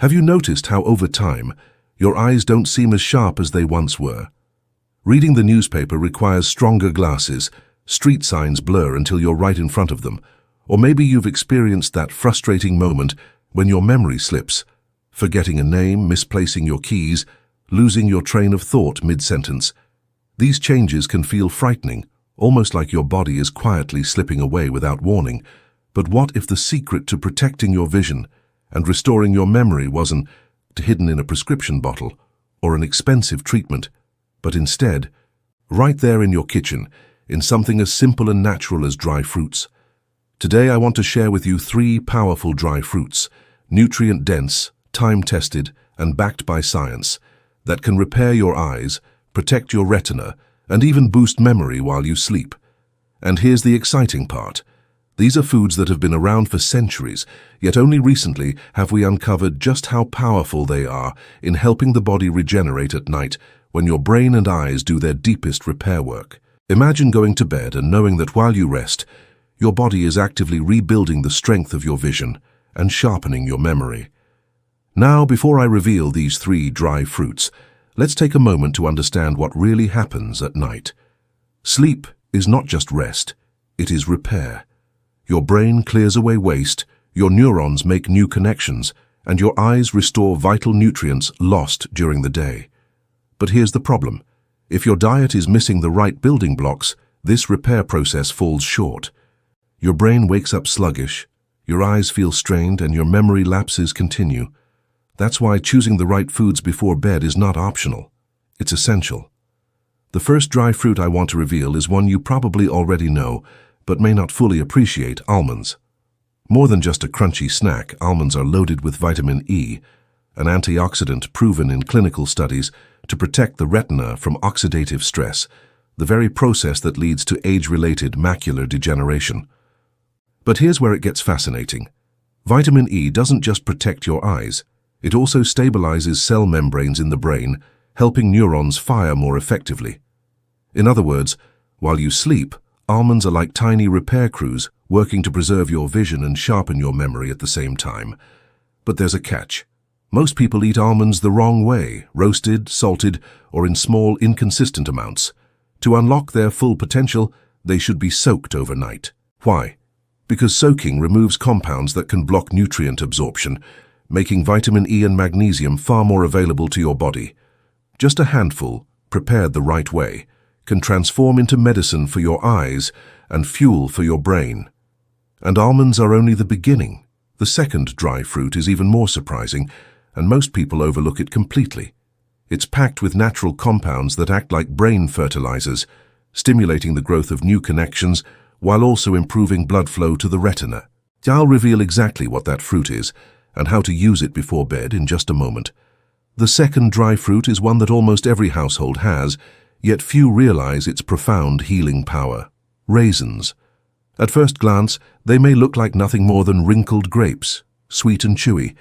Have you noticed how over time, your eyes don't seem as sharp as they once were? Reading the newspaper requires stronger glasses, street signs blur until you're right in front of them, or maybe you've experienced that frustrating moment when your memory slips, forgetting a name, misplacing your keys, losing your train of thought mid-sentence. These changes can feel frightening, almost like your body is quietly slipping away without warning. But what if the secret to protecting your vision and restoring your memory wasn't hidden in a prescription bottle or an expensive treatment, but instead, right there in your kitchen, in something as simple and natural as dry fruits? Today I want to share with you 3 powerful dry fruits, nutrient-dense, time-tested, and backed by science, that can repair your eyes, protect your retina, and even boost memory while you sleep. And here's the exciting part. These are foods that have been around for centuries, yet only recently have we uncovered just how powerful they are in helping the body regenerate at night when your brain and eyes do their deepest repair work. Imagine going to bed and knowing that while you rest, your body is actively rebuilding the strength of your vision and sharpening your memory. Now, before I reveal these 3 dry fruits, let's take a moment to understand what really happens at night. Sleep is not just rest, it is repair. Your brain clears away waste, your neurons make new connections, and your eyes restore vital nutrients lost during the day. But here's the problem. If your diet is missing the right building blocks, this repair process falls short. Your brain wakes up sluggish, your eyes feel strained, and your memory lapses continue. That's why choosing the right foods before bed is not optional. It's essential. The first dry fruit I want to reveal is one you probably already know, but may not fully appreciate: almonds. More than just a crunchy snack, almonds are loaded with vitamin E, an antioxidant proven in clinical studies to protect the retina from oxidative stress, the very process that leads to age-related macular degeneration. But here's where it gets fascinating. Vitamin E doesn't just protect your eyes, it also stabilizes cell membranes in the brain, helping neurons fire more effectively. In other words, while you sleep, almonds are like tiny repair crews working to preserve your vision and sharpen your memory at the same time. But there's a catch. Most people eat almonds the wrong way, roasted, salted, or in small, inconsistent amounts. To unlock their full potential, they should be soaked overnight. Why? Because soaking removes compounds that can block nutrient absorption, making vitamin E and magnesium far more available to your body. Just a handful, prepared the right way, can transform into medicine for your eyes and fuel for your brain. And almonds are only the beginning. The second dry fruit is even more surprising, and most people overlook it completely. It's packed with natural compounds that act like brain fertilizers, stimulating the growth of new connections while also improving blood flow to the retina. I'll reveal exactly what that fruit is and how to use it before bed in just a moment. The second dry fruit is one that almost every household has, yet few realize its profound healing power: raisins. At first glance, they may look like nothing more than wrinkled grapes, sweet and chewy.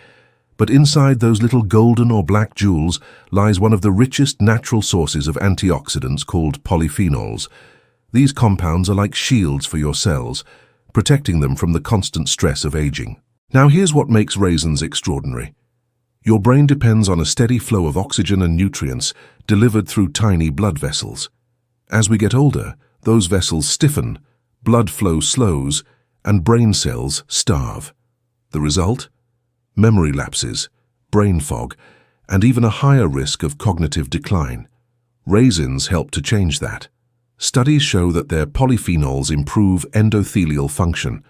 But inside those little golden or black jewels lies one of the richest natural sources of antioxidants called polyphenols. These compounds are like shields for your cells, protecting them from the constant stress of aging. Now here's what makes raisins extraordinary. Your brain depends on a steady flow of oxygen and nutrients delivered through tiny blood vessels. As we get older, those vessels stiffen, blood flow slows, and brain cells starve. The result? Memory lapses, brain fog, and even a higher risk of cognitive decline. Raisins help to change that. Studies show that their polyphenols improve endothelial function,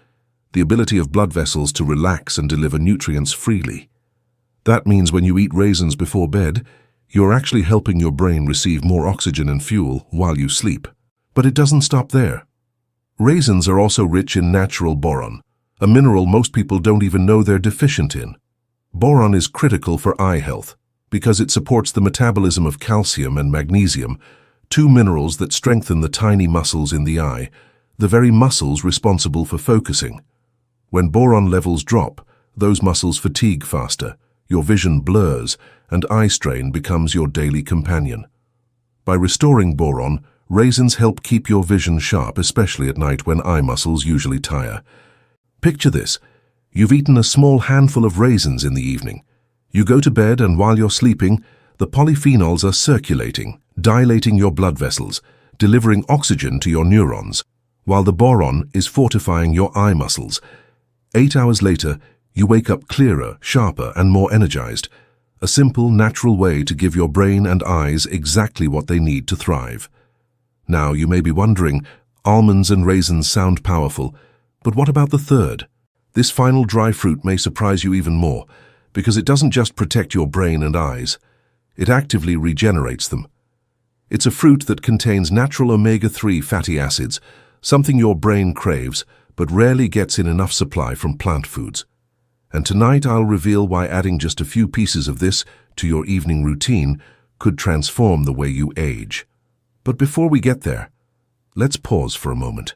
the ability of blood vessels to relax and deliver nutrients freely. That means when you eat raisins before bed, you're actually helping your brain receive more oxygen and fuel while you sleep. But it doesn't stop there. Raisins are also rich in natural boron, a mineral most people don't even know they're deficient in. Boron is critical for eye health because it supports the metabolism of calcium and magnesium, 2 minerals that strengthen the tiny muscles in the eye, the very muscles responsible for focusing. When boron levels drop, those muscles fatigue faster, your vision blurs, and eye strain becomes your daily companion. By restoring boron, raisins help keep your vision sharp, especially at night when eye muscles usually tire. Picture this. You've eaten a small handful of raisins in the evening. You go to bed, and while you're sleeping, the polyphenols are circulating, dilating your blood vessels, delivering oxygen to your neurons, while the boron is fortifying your eye muscles. 8 hours later, you wake up clearer, sharper, and more energized. A simple, natural way to give your brain and eyes exactly what they need to thrive. Now, you may be wondering, almonds and raisins sound powerful, but what about the third? This final dry fruit may surprise you even more, because it doesn't just protect your brain and eyes, it actively regenerates them. It's a fruit that contains natural omega-3 fatty acids, something your brain craves, but rarely gets in enough supply from plant foods. And tonight I'll reveal why adding just a few pieces of this to your evening routine could transform the way you age. But before we get there, let's pause for a moment.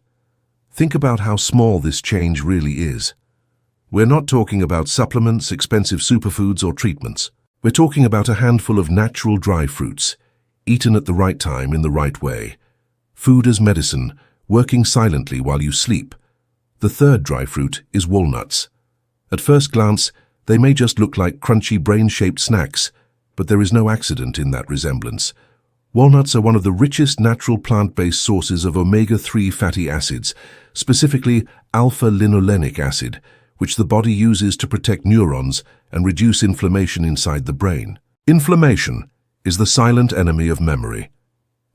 Think about how small this change really is. We're not talking about supplements, expensive superfoods, or treatments. We're talking about a handful of natural dry fruits, eaten at the right time in the right way. Food as medicine, working silently while you sleep. The third dry fruit is walnuts. At first glance, they may just look like crunchy brain-shaped snacks, but there is no accident in that resemblance. Walnuts are one of the richest natural plant-based sources of omega-3 fatty acids, specifically alpha-linolenic acid, which the body uses to protect neurons and reduce inflammation inside the brain. Inflammation is the silent enemy of memory.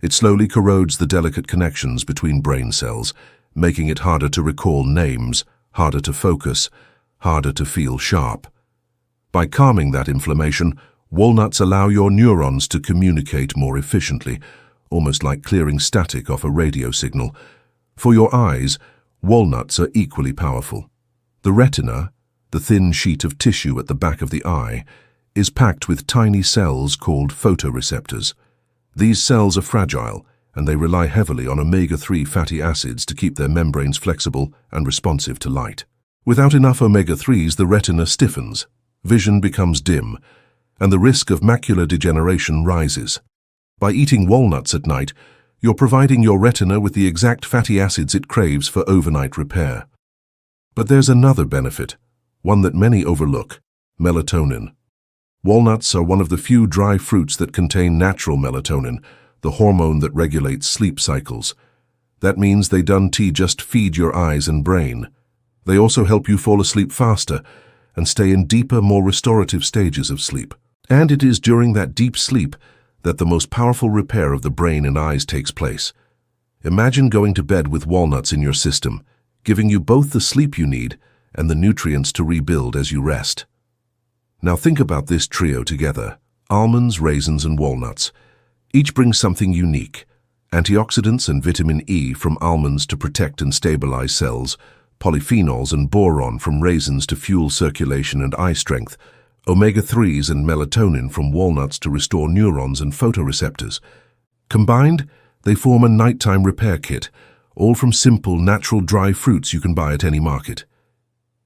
It slowly corrodes the delicate connections between brain cells, making it harder to recall names, harder to focus, harder to feel sharp. By calming that inflammation, walnuts allow your neurons to communicate more efficiently, almost like clearing static off a radio signal. For your eyes, walnuts are equally powerful. The retina, the thin sheet of tissue at the back of the eye, is packed with tiny cells called photoreceptors. These cells are fragile, and they rely heavily on omega-3 fatty acids to keep their membranes flexible and responsive to light. Without enough omega-3s, the retina stiffens, vision becomes dim, and the risk of macular degeneration rises. By eating walnuts at night, you're providing your retina with the exact fatty acids it craves for overnight repair. But there's another benefit, one that many overlook: melatonin. Walnuts are one of the few dry fruits that contain natural melatonin, the hormone that regulates sleep cycles. That means they don't just feed your eyes and brain. They also help you fall asleep faster and stay in deeper, more restorative stages of sleep. And it is during that deep sleep that the most powerful repair of the brain and eyes takes place. Imagine going to bed with walnuts in your system, giving you both the sleep you need and the nutrients to rebuild as you rest. Now think about this trio together: almonds, raisins, and walnuts. Each brings something unique: antioxidants and vitamin E from almonds to protect and stabilize cells, polyphenols and boron from raisins to fuel circulation and eye strength, omega-3s and melatonin from walnuts to restore neurons and photoreceptors. Combined, they form a nighttime repair kit, all from simple, natural dry fruits you can buy at any market.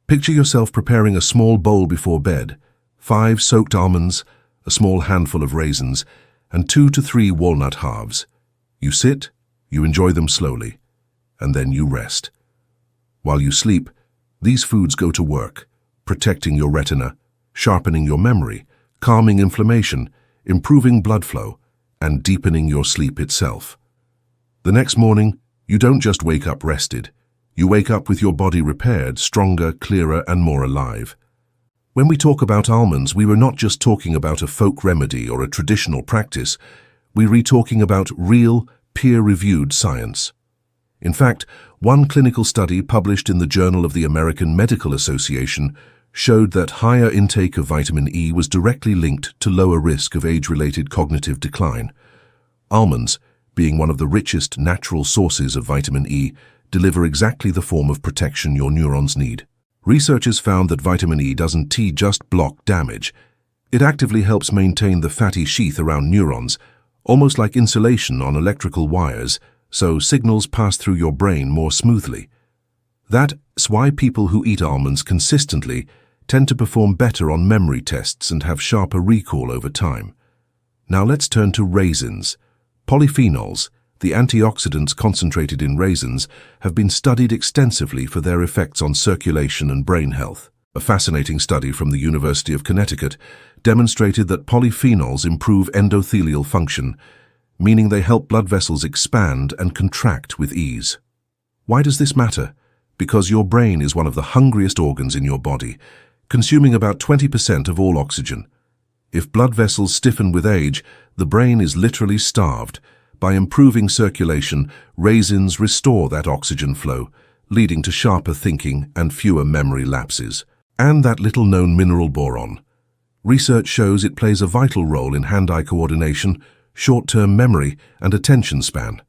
Picture yourself preparing a small bowl before bed: 5 soaked almonds, a small handful of raisins, and 2 to 3 walnut halves. You sit, you enjoy them slowly, and then you rest. While you sleep, these foods go to work, protecting your retina, sharpening your memory, calming inflammation, improving blood flow, and deepening your sleep itself. The next morning, you don't just wake up rested. You wake up with your body repaired, stronger, clearer, and more alive. When we talk about almonds, we were not just talking about a folk remedy or a traditional practice. We were talking about real, peer-reviewed science. In fact, one clinical study published in the Journal of the American Medical Association showed that higher intake of vitamin E was directly linked to lower risk of age-related cognitive decline. Almonds, being one of the richest natural sources of vitamin E, deliver exactly the form of protection your neurons need. Researchers found that vitamin E doesn't just block damage. It actively helps maintain the fatty sheath around neurons, almost like insulation on electrical wires, so signals pass through your brain more smoothly. That's why people who eat almonds consistently tend to perform better on memory tests and have sharper recall over time. Now let's turn to raisins. Polyphenols, the antioxidants concentrated in raisins, have been studied extensively for their effects on circulation and brain health. A fascinating study from the University of Connecticut demonstrated that polyphenols improve endothelial function, meaning they help blood vessels expand and contract with ease. Why does this matter? Because your brain is one of the hungriest organs in your body, consuming about 20% of all oxygen. If blood vessels stiffen with age, the brain is literally starved. By improving circulation, raisins restore that oxygen flow, leading to sharper thinking and fewer memory lapses. And that little-known mineral boron. Research shows it plays a vital role in hand-eye coordination, short-term memory, and attention span.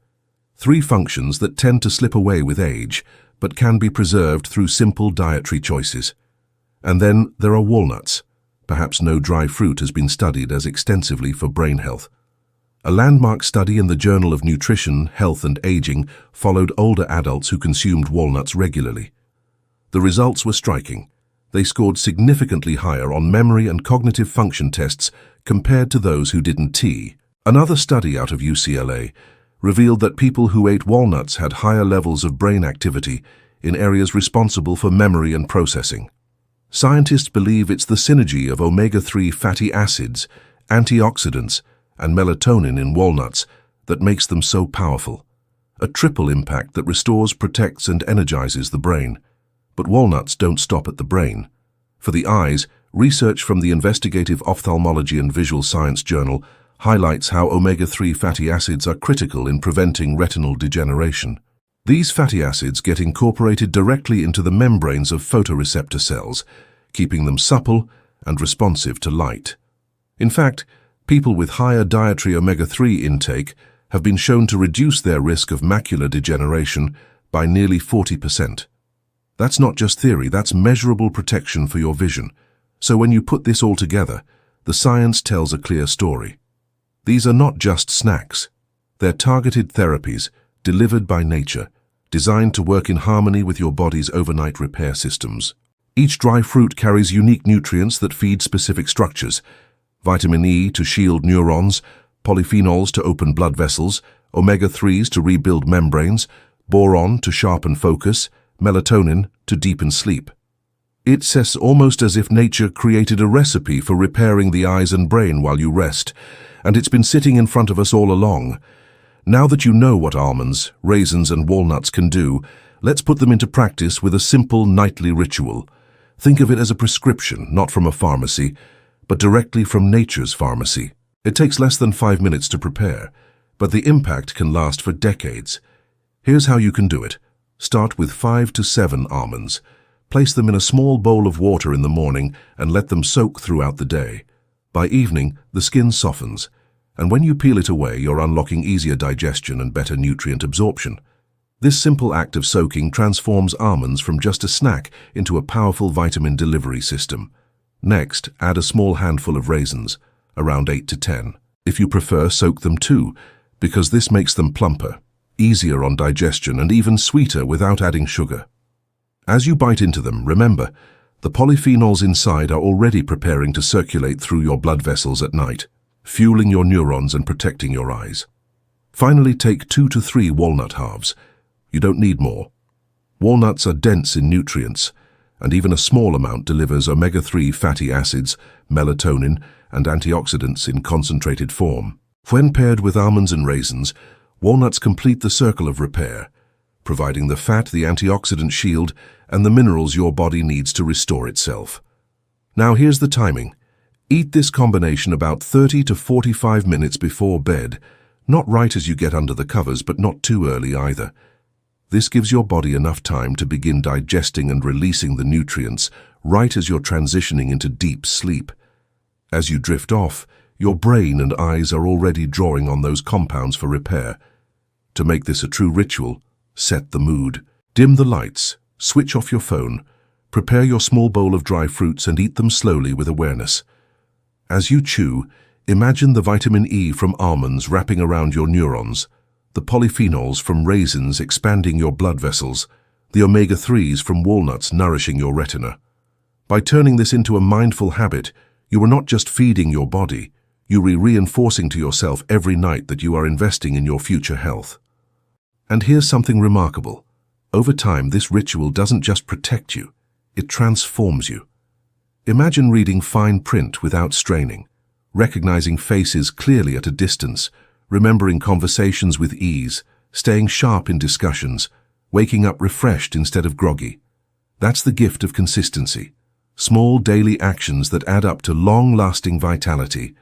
3 functions that tend to slip away with age, but can be preserved through simple dietary choices. And then there are walnuts. Perhaps no dry fruit has been studied as extensively for brain health. A landmark study in the Journal of Nutrition, Health and Aging followed older adults who consumed walnuts regularly. The results were striking. They scored significantly higher on memory and cognitive function tests compared to those who didn't tea. Another study out of UCLA revealed that people who ate walnuts had higher levels of brain activity in areas responsible for memory and processing. Scientists believe it's the synergy of omega-3 fatty acids, antioxidants, and melatonin in walnuts that makes them so powerful. A triple impact that restores, protects, and energizes the brain. But walnuts don't stop at the brain. For the eyes, research from the Investigative Ophthalmology and Visual Science Journal highlights how omega-3 fatty acids are critical in preventing retinal degeneration. These fatty acids get incorporated directly into the membranes of photoreceptor cells, keeping them supple and responsive to light. In fact, people with higher dietary omega-3 intake have been shown to reduce their risk of macular degeneration by nearly 40%. That's not just theory, that's measurable protection for your vision. So when you put this all together, the science tells a clear story. These are not just snacks. They're targeted therapies delivered by nature, designed to work in harmony with your body's overnight repair systems. Each dry fruit carries unique nutrients that feed specific structures. Vitamin E to shield neurons, polyphenols to open blood vessels, omega-3s to rebuild membranes, boron to sharpen focus, melatonin to deepen sleep. It's almost as if nature created a recipe for repairing the eyes and brain while you rest, and it's been sitting in front of us all along. Now that you know what almonds, raisins, and walnuts can do, let's put them into practice with a simple nightly ritual. Think of it as a prescription, not from a pharmacy, but directly from nature's pharmacy. It takes less than 5 minutes to prepare, but the impact can last for decades. Here's how you can do it. Start with 5 to 7 almonds. Place them in a small bowl of water in the morning and let them soak throughout the day. By evening, the skin softens, and when you peel it away, you're unlocking easier digestion and better nutrient absorption. This simple act of soaking transforms almonds from just a snack into a powerful vitamin delivery system. Next, add a small handful of raisins, around 8 to 10. If you prefer, soak them too, because this makes them plumper, easier on digestion, and even sweeter without adding sugar. As you bite into them, remember, the polyphenols inside are already preparing to circulate through your blood vessels at night, fueling your neurons and protecting your eyes. Finally, take 2 to 3 walnut halves. You don't need more. Walnuts are dense in nutrients, and even a small amount delivers omega-3 fatty acids, melatonin, and antioxidants in concentrated form. When paired with almonds and raisins, walnuts complete the circle of repair, providing the fat, the antioxidant shield, and the minerals your body needs to restore itself. Now here's the timing. Eat this combination about 30 to 45 minutes before bed, not right as you get under the covers, but not too early either. This gives your body enough time to begin digesting and releasing the nutrients right as you're transitioning into deep sleep. As you drift off, your brain and eyes are already drawing on those compounds for repair. To make this a true ritual, set the mood. Dim the lights, switch off your phone, prepare your small bowl of dry fruits and eat them slowly with awareness. As you chew, imagine the vitamin E from almonds wrapping around your neurons, the polyphenols from raisins expanding your blood vessels, the omega-3s from walnuts nourishing your retina. By turning this into a mindful habit, you are not just feeding your body, you are reinforcing to yourself every night that you are investing in your future health. And here's something remarkable. Over time, this ritual doesn't just protect you, it transforms you. Imagine reading fine print without straining, recognizing faces clearly at a distance, remembering conversations with ease, staying sharp in discussions, waking up refreshed instead of groggy. That's the gift of consistency. Small daily actions that add up to long-lasting vitality.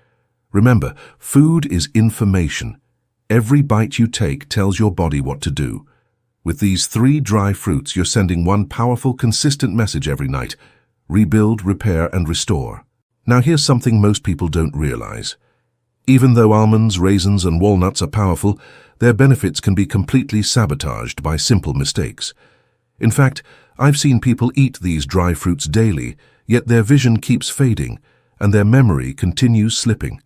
Remember, food is information. Every bite you take tells your body what to do. With these 3 dry fruits, you're sending one powerful, consistent message every night: rebuild, repair, and restore. Now here's something most people don't realize. Even though almonds, raisins, and walnuts are powerful, their benefits can be completely sabotaged by simple mistakes. In fact, I've seen people eat these dry fruits daily, yet their vision keeps fading, and their memory continues slipping.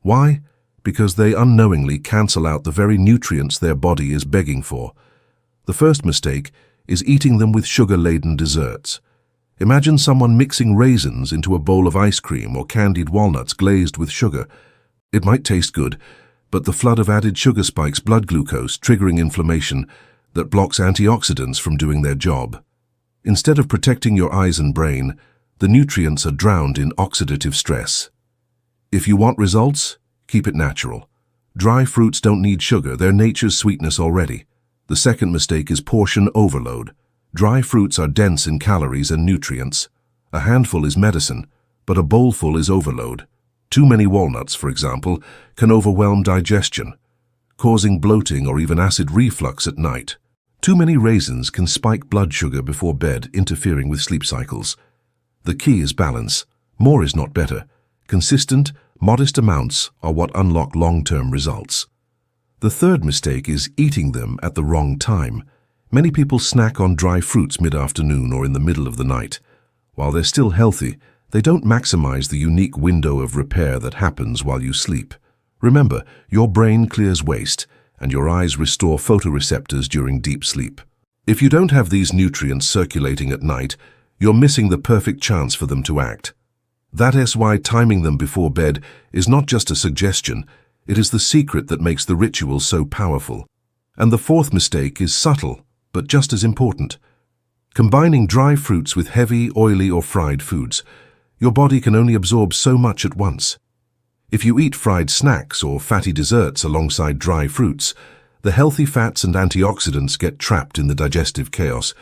Why? Because they unknowingly cancel out the very nutrients their body is begging for. The first mistake is eating them with sugar-laden desserts. Imagine someone mixing raisins into a bowl of ice cream or candied walnuts glazed with sugar. It might taste good, but the flood of added sugar spikes blood glucose, triggering inflammation that blocks antioxidants from doing their job. Instead of protecting your eyes and brain, the nutrients are drowned in oxidative stress. If you want results, keep it natural. Dry fruits don't need sugar, they're nature's sweetness already. The second mistake is portion overload. Dry fruits are dense in calories and nutrients. A handful is medicine, but a bowlful is overload. Too many walnuts, for example, can overwhelm digestion, causing bloating or even acid reflux at night. Too many raisins can spike blood sugar before bed, interfering with sleep cycles. The key is balance. More is not better. Consistent, modest amounts are what unlock long-term results. The third mistake is eating them at the wrong time. Many people snack on dry fruits mid-afternoon or in the middle of the night. While they're still healthy, they don't maximize the unique window of repair that happens while you sleep. Remember, your brain clears waste, and your eyes restore photoreceptors during deep sleep. If you don't have these nutrients circulating at night, you're missing the perfect chance for them to act. That's why timing them before bed is not just a suggestion, it is the secret that makes the ritual so powerful. And the fourth mistake is subtle, but just as important. Combining dry fruits with heavy, oily, or fried foods. Your body can only absorb so much at once. If you eat fried snacks or fatty desserts alongside dry fruits, the healthy fats and antioxidants get trapped in the digestive chaos.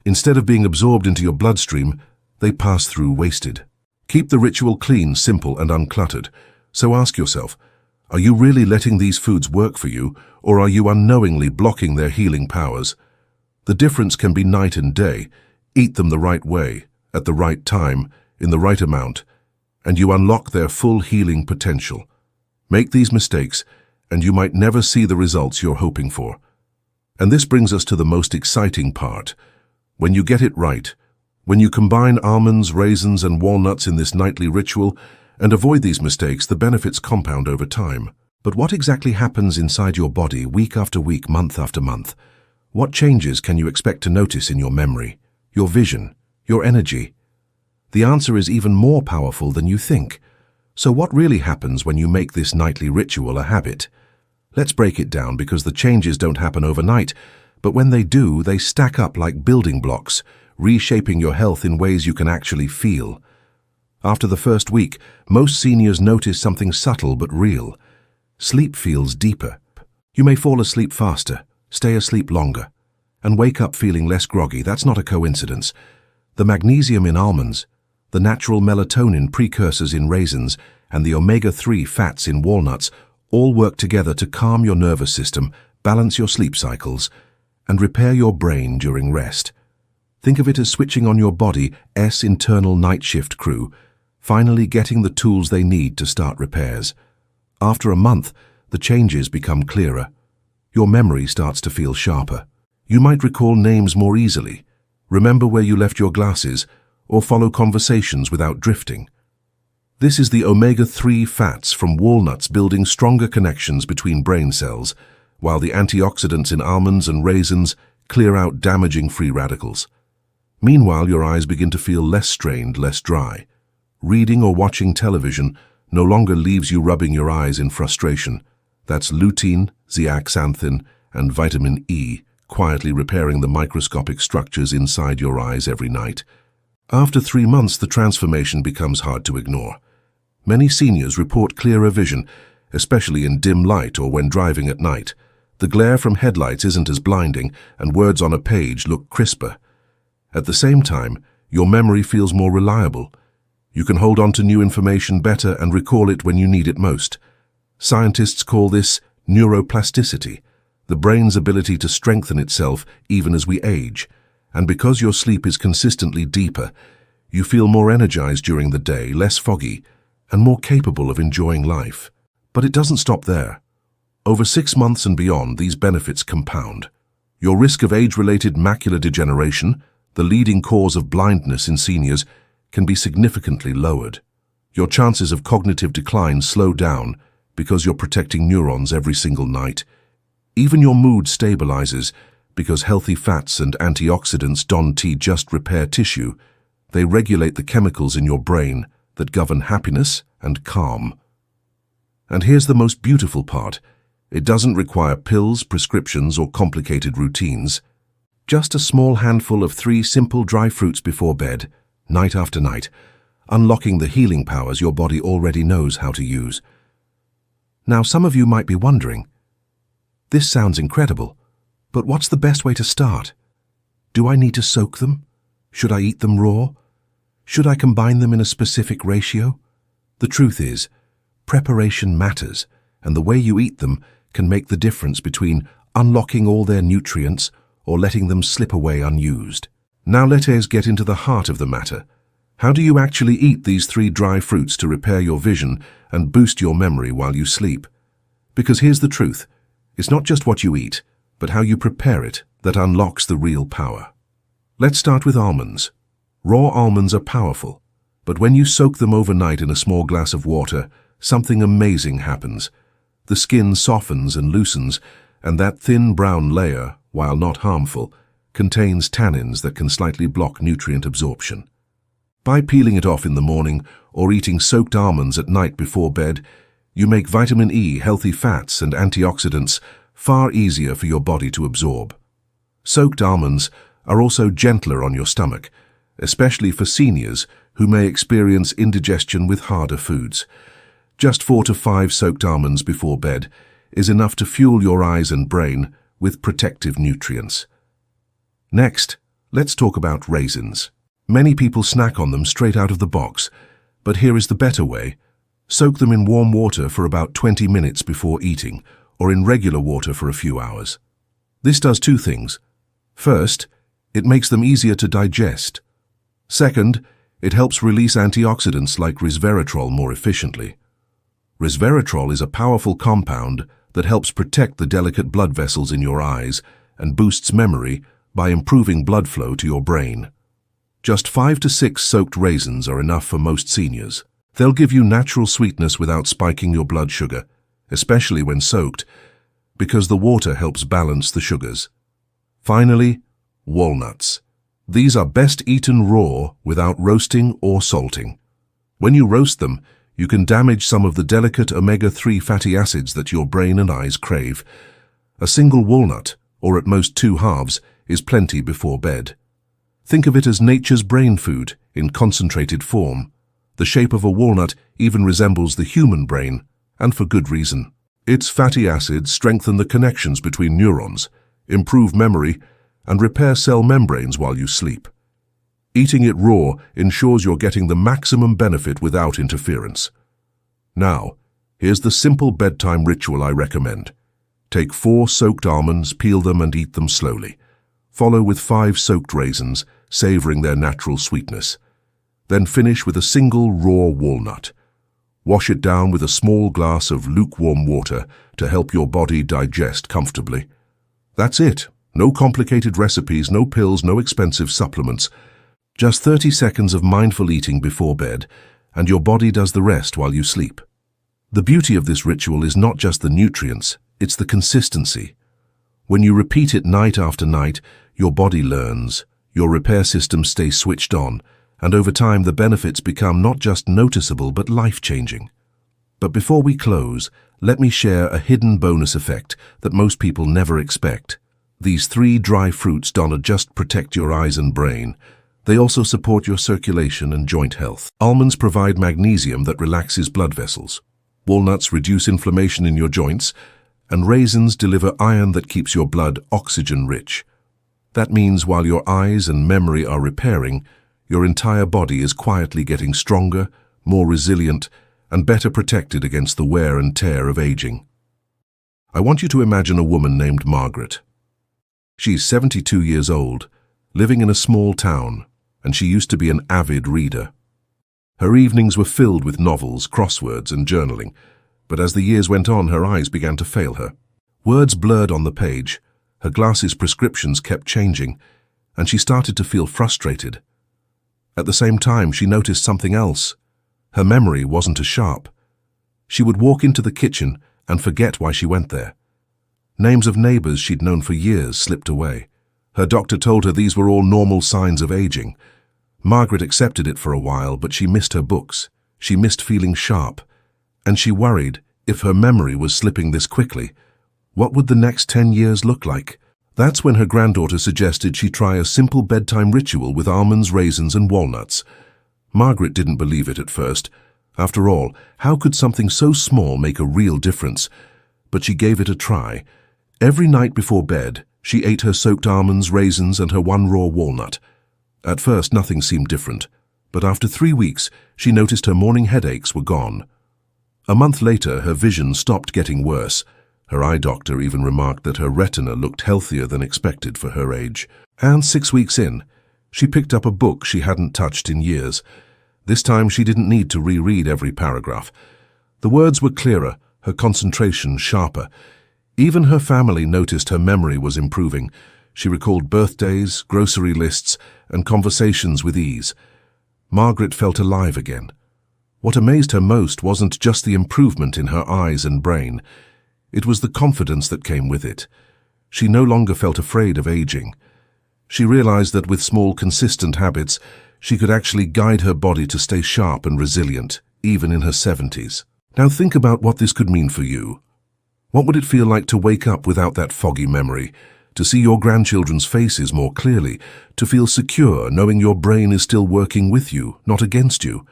Instead of being absorbed into your bloodstream, they pass through wasted. Keep the ritual clean, simple, and uncluttered. So ask yourself, are you really letting these foods work for you, or are you unknowingly blocking their healing powers? The difference can be night and day. Eat them the right way, at the right time, in the right amount, and you unlock their full healing potential. Make these mistakes, and you might never see the results you're hoping for. And this brings us to the most exciting part. When you get it right, when you combine almonds, raisins, and walnuts in this nightly ritual, and avoid these mistakes, the benefits compound over time. But what exactly happens inside your body week after week, month after month? What changes can you expect to notice in your memory, your vision, your energy? The answer is even more powerful than you think. So what really happens when you make this nightly ritual a habit? Let's break it down, because the changes don't happen overnight, but when they do, they stack up like building blocks, reshaping your health in ways you can actually feel. After the first week, most seniors notice something subtle but real. Sleep feels deeper. You may fall asleep faster, stay asleep longer, and wake up feeling less groggy. That's not a coincidence. The magnesium in almonds, the natural melatonin precursors in raisins, and the omega-3 fats in walnuts all work together to calm your nervous system, balance your sleep cycles, and repair your brain during rest. Think of it as switching on your body's internal night shift crew, finally getting the tools they need to start repairs. After a month, the changes become clearer. Your memory starts to feel sharper. You might recall names more easily, remember where you left your glasses, or follow conversations without drifting. This is the omega-3 fats from walnuts building stronger connections between brain cells, while the antioxidants in almonds and raisins clear out damaging free radicals. Meanwhile, your eyes begin to feel less strained, less dry. Reading or watching television no longer leaves you rubbing your eyes in frustration. That's lutein, zeaxanthin, and vitamin E quietly repairing the microscopic structures inside your eyes every night. After 3 months, the transformation becomes hard to ignore. Many seniors report clearer vision, especially in dim light or when driving at night. The glare from headlights isn't as blinding, and words on a page look crisper. At the same time, your memory feels more reliable. You can hold on to new information better and recall it when you need it most. Scientists call this neuroplasticity, the brain's ability to strengthen itself even as we age. And because your sleep is consistently deeper, you feel more energized during the day, less foggy, and more capable of enjoying life. But it doesn't stop there. Over 6 months and beyond, these benefits compound. Your risk of age-related macular degeneration, the leading cause of blindness in seniors, can be significantly lowered. Your chances of cognitive decline slow down because you're protecting neurons every single night. Even your mood stabilizes because healthy fats and antioxidants don't just repair tissue. They regulate the chemicals in your brain that govern happiness and calm. And here's the most beautiful part. It doesn't require pills, prescriptions, or complicated routines. Just a small handful of 3 simple dry fruits before bed, night after night, unlocking the healing powers your body already knows how to use. Now, some of you might be wondering, this sounds incredible, but what's the best way to start? Do I need to soak them? Should I eat them raw? Should I combine them in a specific ratio? The truth is, preparation matters, and the way you eat them can make the difference between unlocking all their nutrients or letting them slip away unused. Now let us get into the heart of the matter. How do you actually eat these 3 dry fruits to repair your vision and boost your memory while you sleep? Because here's the truth. It's not just what you eat, but how you prepare it that unlocks the real power. Let's start with almonds. Raw almonds are powerful, but when you soak them overnight in a small glass of water, something amazing happens. The skin softens and loosens, and that thin brown layer, while not harmful, contains tannins that can slightly block nutrient absorption. By peeling it off in the morning or eating soaked almonds at night before bed, you make vitamin E, healthy fats, and antioxidants far easier for your body to absorb. Soaked almonds are also gentler on your stomach, especially for seniors who may experience indigestion with harder foods. Just 4 to 5 soaked almonds before bed is enough to fuel your eyes and brain with protective nutrients. Next, let's talk about raisins. Many people snack on them straight out of the box, but here is the better way. Soak them in warm water for about 20 minutes before eating, or in regular water for a few hours. This does 2 things. First, it makes them easier to digest. Second, it helps release antioxidants like resveratrol more efficiently. Resveratrol is a powerful compound that helps protect the delicate blood vessels in your eyes and boosts memory by improving blood flow to your brain. Just 5 to 6 soaked raisins are enough for most seniors. They'll give you natural sweetness without spiking your blood sugar, especially when soaked, because the water helps balance the sugars. Finally, walnuts. These are best eaten raw without roasting or salting. When you roast them, you can damage some of the delicate omega-3 fatty acids that your brain and eyes crave. A single walnut, or at most 2 halves, is plenty before bed. Think of it as nature's brain food in concentrated form. The shape of a walnut even resembles the human brain, and for good reason. Its fatty acids strengthen the connections between neurons, improve memory, and repair cell membranes while you sleep. Eating it raw ensures you're getting the maximum benefit without interference. Now, here's the simple bedtime ritual I recommend. Take 4 soaked almonds, peel them and eat them slowly. Follow with 5 soaked raisins, savoring their natural sweetness. Then finish with a single raw walnut. Wash it down with a small glass of lukewarm water to help your body digest comfortably. That's it. No complicated recipes, no pills, no expensive supplements. Just 30 seconds of mindful eating before bed, and your body does the rest while you sleep. The beauty of this ritual is not just the nutrients, it's the consistency. When you repeat it night after night, your body learns, your repair system stays switched on, and over time the benefits become not just noticeable but life-changing. But before we close, let me share a hidden bonus effect that most people never expect. These 3 dry fruits don't just protect your eyes and brain, They also support your circulation and joint health. Almonds provide magnesium that relaxes blood vessels. Walnuts reduce inflammation in your joints, and raisins deliver iron that keeps your blood oxygen-rich. That means while your eyes and memory are repairing, your entire body is quietly getting stronger, more resilient, and better protected against the wear and tear of aging. I want you to imagine a woman named Margaret. She's 72 years old, living in a small town, and she used to be an avid reader. Her evenings were filled with novels, crosswords, and journaling, but as the years went on, her eyes began to fail her. Words blurred on the page, her glasses prescriptions kept changing, and she started to feel frustrated. At the same time, she noticed something else. Her memory wasn't as sharp. She would walk into the kitchen and forget why she went there. Names of neighbors she'd known for years slipped away. Her doctor told her these were all normal signs of aging. Margaret accepted it for a while, but she missed her books. She missed feeling sharp. And she worried, if her memory was slipping this quickly, what would the next 10 years look like? That's when her granddaughter suggested she try a simple bedtime ritual with almonds, raisins, and walnuts. Margaret didn't believe it at first. After all, how could something so small make a real difference? But she gave it a try. Every night before bed, she ate her soaked almonds, raisins, and her one raw walnut. At first, nothing seemed different, but after 3 weeks, she noticed her morning headaches were gone. A month later, her vision stopped getting worse. Her eye doctor even remarked that her retina looked healthier than expected for her age. And 6 weeks in, she picked up a book she hadn't touched in years. This time, she didn't need to reread every paragraph. The words were clearer, her concentration sharper. Even her family noticed her memory was improving. She recalled birthdays, grocery lists, and conversations with ease. Margaret felt alive again. What amazed her most wasn't just the improvement in her eyes and brain. It was the confidence that came with it. She no longer felt afraid of aging. She realized that with small, consistent habits, she could actually guide her body to stay sharp and resilient, even in her 70s. Now think about what this could mean for you. What would it feel like to wake up without that foggy memory, to see your grandchildren's faces more clearly, to feel secure knowing your brain is still working with you, not against you?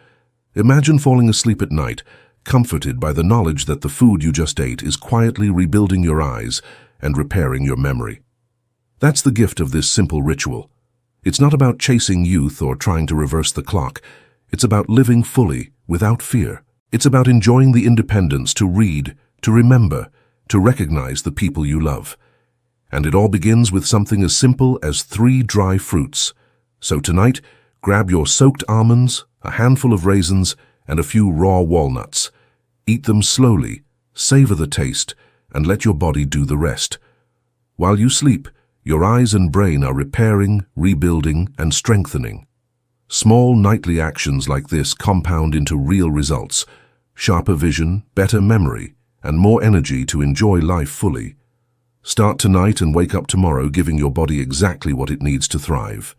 Imagine falling asleep at night, comforted by the knowledge that the food you just ate is quietly rebuilding your eyes and repairing your memory. That's the gift of this simple ritual. It's not about chasing youth or trying to reverse the clock. It's about living fully, without fear. It's about enjoying the independence to read, to remember, to recognize the people you love. And it all begins with something as simple as 3 dry fruits. So tonight, grab your soaked almonds, a handful of raisins, and a few raw walnuts. Eat them slowly, savor the taste, and let your body do the rest. While you sleep, your eyes and brain are repairing, rebuilding, and strengthening. Small nightly actions like this compound into real results: sharper vision, better memory, and more energy to enjoy life fully. Start tonight and wake up tomorrow giving your body exactly what it needs to thrive.